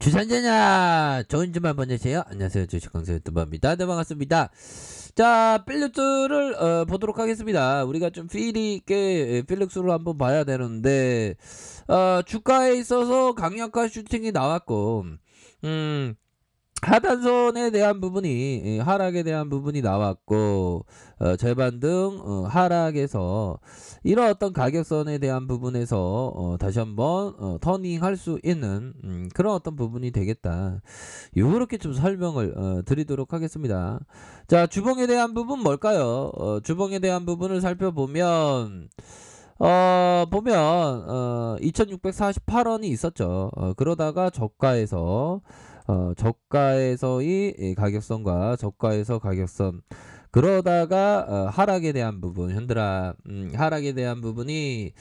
주산자냐 좋은 주말 보내세요. 안녕하세요, 주식강사 유튜버입니다. 네, 반갑습니다. 자, 필력스를 보도록 하겠습니다. 우리가 좀 필이 있게 필력스를 한번 봐야 되는데 주가에 있어서 강력한 슈팅이 나왔고 하단선에 대한 부분이 하락에 대한 부분이 나왔고 재반등 하락에서 이런 어떤 가격선에 대한 부분에서 다시 한번 터닝할 수 있는 그런 어떤 부분이 되겠다. 요렇게 좀 설명을 드리도록 하겠습니다. 자, 주봉에 대한 부분 뭘까요? 주봉에 대한 부분을 살펴보면 2648원이 있었죠. 그러다가 저가에서의 가격선과 저가에서 가격선, 그러다가 하락에 대한 부분, 현들아 하락에 대한 부분이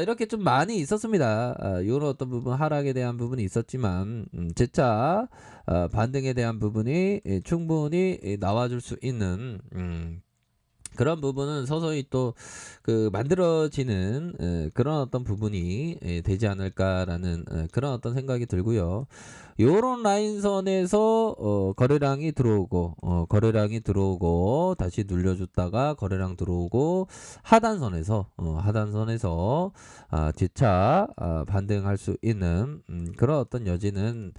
이렇게 좀 많이 있었습니다. 요런 어떤 부분 하락에 대한 부분이 있었지만 재차 반등에 대한 부분이 충분히 나와줄 수 있는 그런 부분은 서서히 또 만들어지는 그런 어떤 부분이 되지 않을까라는 그런 어떤 생각이 들고요. 요런 라인선에서 거래량이 들어오고 다시 눌려줬다가 거래량 들어오고 하단선에서 재차 반등할 수 있는 그런 어떤 여지는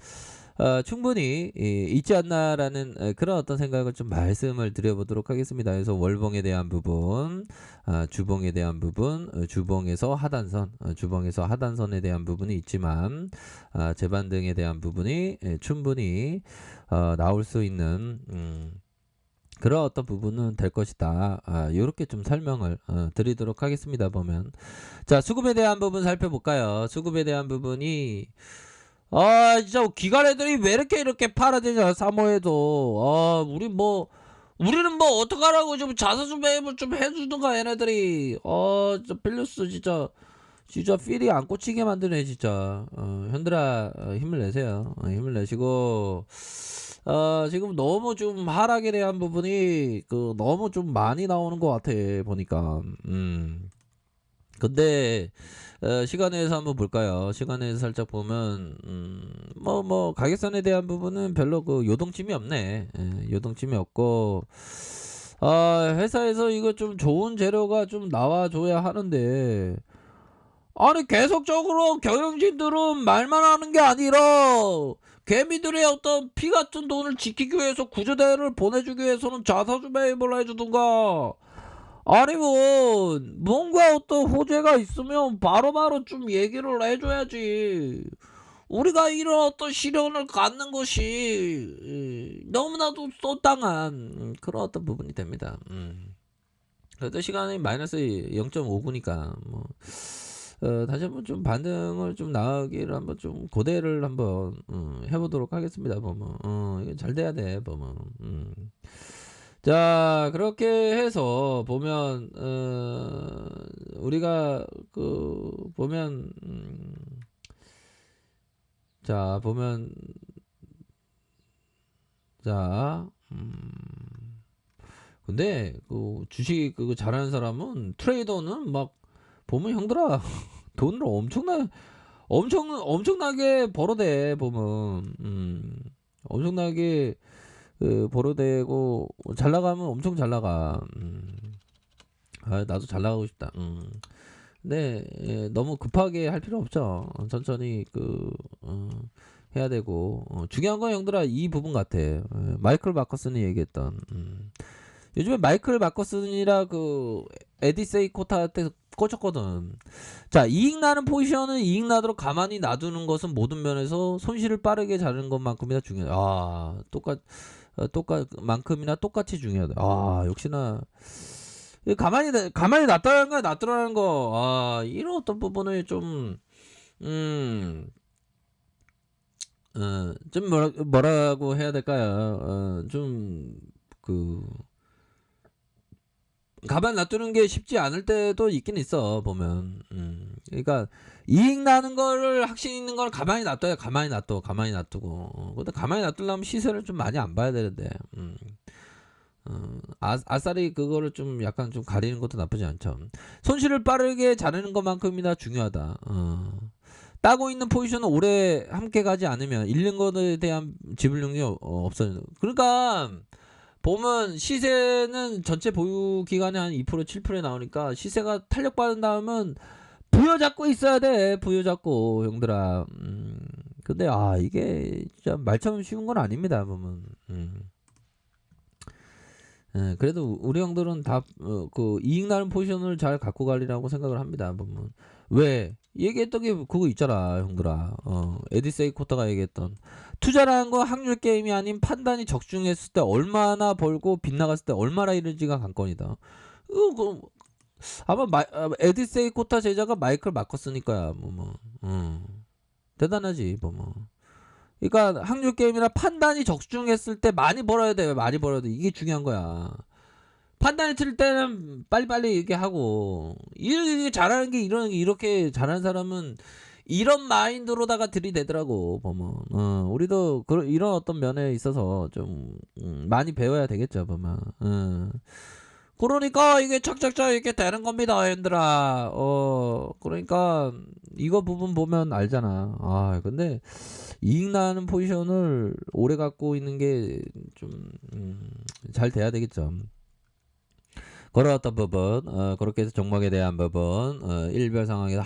충분히 있지 않나라는 그런 어떤 생각을 좀 말씀을 드려보도록 하겠습니다. 그래서 월봉에 대한 부분, 주봉에 대한 부분, 주봉에서 하단선에 대한 부분이 있지만 재반등에 대한 부분이 충분히 나올 수 있는 그런 어떤 부분은 될 것이다. 요렇게 좀 설명을 드리도록 하겠습니다. 보면 자, 수급에 대한 부분 살펴볼까요? 수급에 대한 부분이 진짜 기관 애들이 왜 이렇게 팔아대냐, 사모해도. 우리는 뭐 어떡하라고 좀 자사주 매입을 좀 해주든가, 얘네들이. 진짜 필루스 진짜 필이 안 꽂히게 만드네, 진짜. 현들아, 힘을 내세요. 힘을 내시고, 지금 너무 좀 하락에 대한 부분이, 너무 좀 많이 나오는 것 같아, 보니까. 근데 시간에서 한번 볼까요? 시간에서 살짝 보면 가격선에 대한 부분은 별로 요동침이 없네. 요동침이 없고 회사에서 이거 좀 좋은 재료가 좀 나와줘야 하는데, 아니 계속적으로 경영진들은 말만 하는 게 아니라 개미들의 어떤 피 같은 돈을 지키기 위해서 구조대를 보내주기 위해서는 자사주 매입을 해주든가, 아니면 뭔가 어떤 호재가 있으면 바로바로 좀 얘기를 해줘야지. 우리가 이런 어떤 시련을 갖는 것이 너무나도 쏘땅한 그런 어떤 부분이 됩니다. 그래도 시간이 마이너스 0.59니까 다시 한번 좀 반등을 좀 나오기를 한번 좀 고대를 한번 해보도록 하겠습니다. 보면 이거 잘 돼야 돼, 보면. 자, 그렇게 해서 보면 우리가 보면 자, 보면 자, 근데 주식 그거 잘하는 사람은, 트레이더는 막 보면 형들아 돈을 엄청나게 벌어대, 보면. 엄청나게 벌어대고 잘 나가면 엄청 잘 나가. 나도 잘 나가고 싶다. 근데 너무 급하게 할 필요 없죠. 천천히 해야 되고, 중요한 건 형들아 이 부분 같아. 마이클 마커슨이 얘기했던, 요즘에 마이클 마커슨이라 에디세이 코타 때 꽂혔거든. 자, 이익 나는 포지션은 이익 나도록 가만히 놔두는 것은 모든 면에서 손실을 빠르게 자르는 것만큼이나 중요하다. 만큼이나 똑같이 중요하다. 역시나 가만히 놔두라는 거야, 놔두라는 거. 이런 어떤 부분을 좀 뭐라고 해야 될까요? 가만 놔두는 게 쉽지 않을 때도 있긴 있어, 보면. 그러니까 이익 나는 거를 확신 있는 걸 가만히 놔둬야 가만히 놔두고. 근데 가만히 놔두려면 시세를 좀 많이 안 봐야 되는데, 아싸리 그거를 좀 약간 좀 가리는 것도 나쁘지 않죠. 손실을 빠르게 자르는 것만큼이나 중요하다. 따고 있는 포지션을 오래 함께 가지 않으면 잃는 것에 대한 지불 능력이 없어지는. 그러니까 보면 시세는 전체 보유 기간에 한 2% 7%에 나오니까 시세가 탄력받은 다음은 부여잡고 있어야 돼. 부여잡고 형들아. 근데 이게 진짜 말처럼 쉬운 건 아닙니다. 보면. 예, 그래도 우리 형들은 다 그 이익 나는 포지션을 잘 갖고 가리라고 생각을 합니다. 보면. 왜? 얘기했던 게 그거 있잖아, 형들아. 에디세이 코타가 얘기했던 투자라는 건 확률 게임이 아닌 판단이 적중했을 때 얼마나 벌고 빗나갔을 때 얼마나 이른지가 관건이다. 그 아마 에디세이 코타 제자가 마이클 마커스니까야. 대단하지, 그러니까 확률 게임이나 판단이 적중했을 때 많이 벌어야 돼. 많이 벌어야 돼. 이게 중요한 거야. 판단이 틀릴 때는 빨리빨리 얘기하고, 이렇게 잘하는 게 이렇게 잘하는 사람은 이런 마인드로다가 들이대더라고. 보면 우리도 이런 어떤 면에 있어서 좀 많이 배워야 되겠죠. 보면. 그러니까 이게 착착착 이렇게 되는 겁니다, 얘들아. 그러니까 이거 부분 보면 알잖아. 근데 이익 나는 포지션을 오래 갖고 있는 게 좀 잘 돼야 되겠죠. 걸어왔던 부분, 그렇게 해서 종목에 대한 부분, 일별 상황에서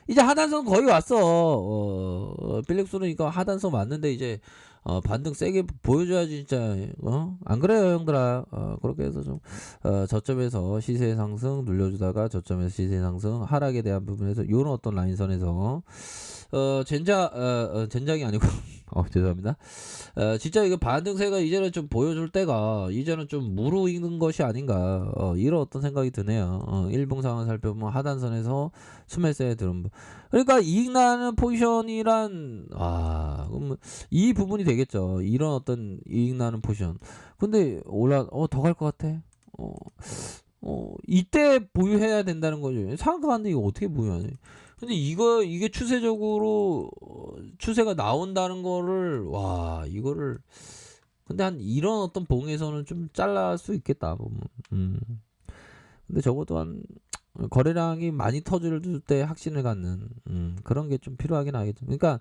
이제 하단선 거의 왔어. 필릭스는 이거 하단선 왔는데 이제 반등 세게 보여줘야지 진짜. 안 그래요, 형들아. 그렇게 해서 좀 저점에서 시세 상승 눌려주다가 저점에서 시세 상승 하락에 대한 부분에서 요런 어떤 라인선에서 젠장이 아니고 죄송합니다. 진짜 이거 반등세가 이제는 좀 보여줄 때가 이제는 좀 무르익는 것이 아닌가, 이런 어떤 생각이 드네요. 일봉 상황 살펴보면 하단선에서 수매세에 들은 그러니까 이익 나는 포지션이란 그럼 이 부분이 되겠죠. 이런 어떤 이익 나는 포지션. 근데 더 갈 것 같아. 이때 보유해야 된다는 거죠. 상한가는데 이거 어떻게 보유하지? 근데 이게 추세적으로 추세가 나온다는 거를 이거를 근데 한 이런 어떤 봉에서는 좀 잘랄 수 있겠다 보면. 근데 적어도 한 거래량이 많이 터질 때 확신을 갖는 그런 게 좀 필요하긴 하겠죠. 그러니까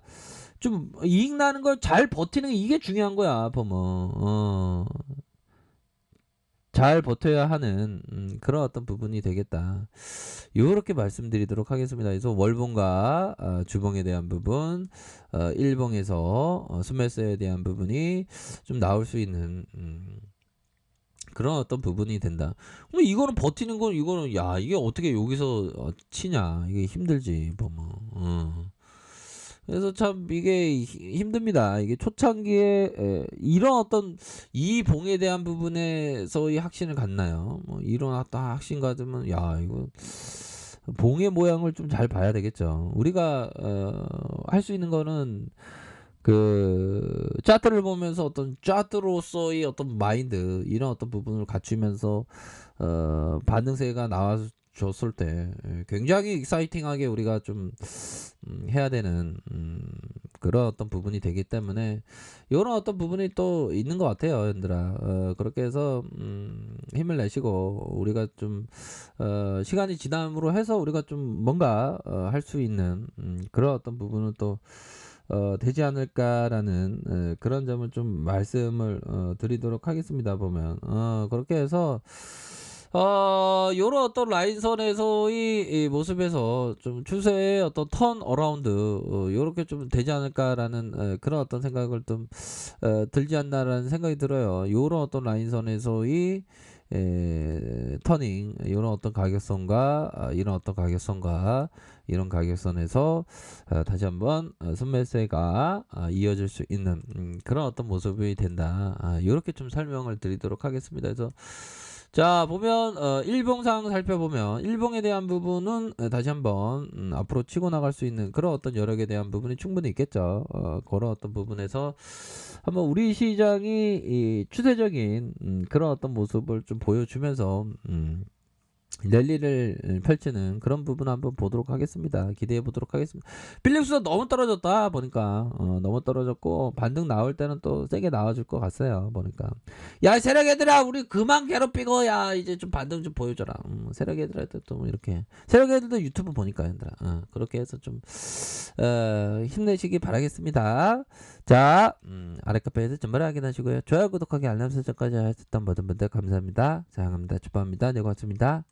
좀 이익 나는 걸 잘 버티는 게 이게 중요한 거야 보면. 잘 버텨야 하는 그런 어떤 부분이 되겠다. 요렇게 말씀드리도록 하겠습니다. 그래서 월봉과 주봉에 대한 부분, 일봉에서 스매스에 대한 부분이 좀 나올 수 있는 그런 어떤 부분이 된다. 근데 이거는 버티는 건 이거는 이게 어떻게 여기서 치냐, 이게 힘들지 보면. 그래서 참 이게 힘듭니다. 이게 초창기에 이런 어떤 이 봉에 대한 부분에서의 확신을 갖나요? 이런 어떤 확신 가지면 이거 봉의 모양을 좀 잘 봐야 되겠죠. 우리가 할 수 있는 거는 그 차트를 보면서 어떤 차트로서의 어떤 마인드 이런 어떤 부분을 갖추면서 반등세가 나와줬을 때 굉장히 익사이팅하게 우리가 좀 해야 되는 그런 어떤 부분이 되기 때문에 이런 어떤 부분이 또 있는 것 같아요, 얘들아. 그렇게 해서 힘을 내시고 우리가 좀 시간이 지남으로 해서 우리가 좀 뭔가 할 수 있는 그런 어떤 부분은 또 되지 않을까라는 그런 점을 좀 말씀을 드리도록 하겠습니다. 보면 그렇게 해서 요런 어떤 라인선에서의 이 모습에서 좀 추세의 어떤 턴 어라운드 요렇게 좀 되지 않을까라는 그런 어떤 생각을 좀 들지 않나라는 생각이 들어요. 요런 어떤 라인선에서의 터닝, 이런 어떤 가격선과 이런 어떤 가격선과 이런 가격선에서 다시 한번 순매세가 이어질 수 있는 그런 어떤 모습이 된다. 이렇게 좀 설명을 드리도록 하겠습니다. 그래서 자 보면 일봉상 살펴보면 일봉에 대한 부분은 다시 한번 앞으로 치고 나갈 수 있는 그런 어떤 여력에 대한 부분이 충분히 있겠죠. 그런 어떤 부분에서 한번 우리 시장이 이 추세적인 그런 어떤 모습을 좀 보여주면서 랠리를 펼치는 그런 부분 한번 보도록 하겠습니다. 기대해 보도록 하겠습니다. 필립스도 너무 떨어졌다 보니까 너무 떨어졌고 반등 나올 때는 또 세게 나와줄 것 같아요. 보니까 야 세력 애들아 우리 그만 괴롭히고 야 이제 좀 반등 좀 보여줘라. 세력 애들한테 또 이렇게 세력 애들도 유튜브 보니까 얘들아 그렇게 해서 좀 힘내시기 바라겠습니다. 자 아랫카페에서 전말 확인하시고요. 좋아요 구독하기 알람 설정까지 하셨던 모든 분들 감사합니다. 사랑합니다. 축복합니다. 네 고맙습니다.